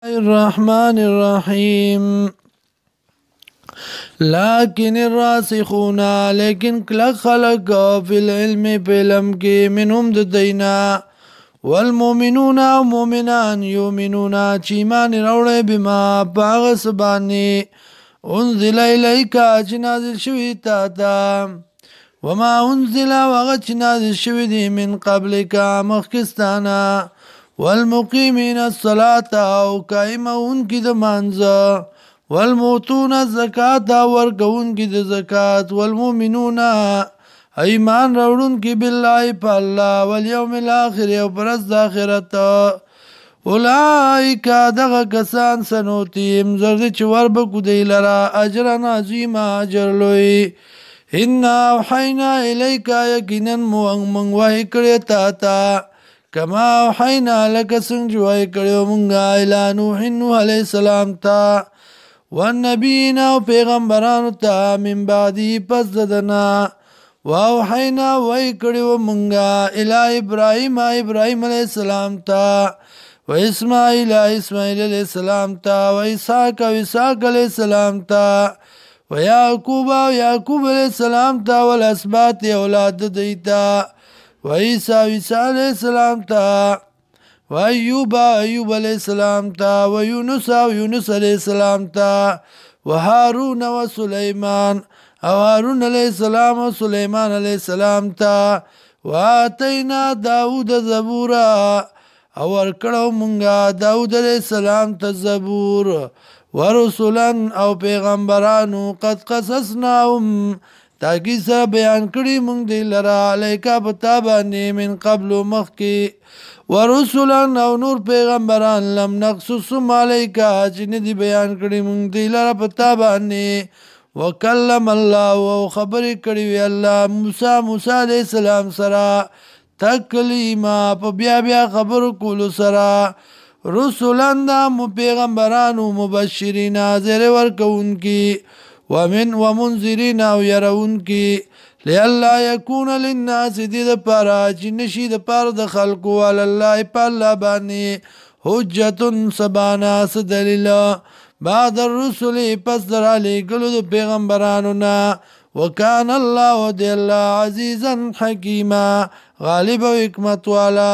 الرحمن الرحيم لكن الراسخون لیکن کلک خلق فی العلم علم کی منهم ددینا والمؤمنون او مؤمنان یؤمنون چی ایمان راوړی بما باغس باندې انزل الیکا چې نازل شوی تا ته وما انزل وغه چې نازل شوی دی من قبلک مخکستانا والمقیمین الصلاة او قائمون کی د مانځه والموتون الزکات ورکون کی د زکات والمؤمنون ایمان راوړون کی بالله په الله والیوم الاخر او پرز د اخرت اولئک دغه کسان سنوتیم زرد چې وربکو دی لرا اجر عظیم اجر لوی ان اوحینا الیک یقینا من وحی کړی تا ته کما اوحینا لک څنګه وحی کړو مونږه الی نوح علیہ السلام ته والنبیین او پیغمبرانو ته من بعدی پس ددنا واوحینا وحی کړو مونږه الی ابراهیم علیہ السلام ته و اسماعیل علیہ السلام ته و اسحاق علیہ السلام ته و یعقوب علیہ السلام ته والاسباط اولاد دیتا و عیسی علیہ السلام ته و ایوب علیہ السلام ته و یونس علیہ السلام ته و هارون و سلیمان او هارون علیہ السلام و سلیمان علیہ السلام ته و آتینا داود زبورا او ورکړو مونږه داود علیہ السلام ته زبور ورسولا او پیغمبرانو قد قصصناهم تاکي سره بیان کړی مونږ دی لرا الیکا پتا باندې من قبل مخکی ورسولا او نور پیغمبران لم نقصصهم الیکا چې نه دی بیان کړی مونږ دی لرا پتا باندې وکلم الله او خبر کړی وی الله موسی علیہ السلام سره تکلیما په بیا خبر کول سره رسولان دا پیغمبرانو مبشرین زیر ورکون کی ومنذرین او يرون کی لئلا یکون للناس دې د پاره چې نشي د پاره د خلقو علی الله په الله باندې حجت سبانا دلیل بعد الرسل پس در علی ګلو د پیغمبرانو نه وکان الله دی الله عزیزا حکیما غالب او حکمت والا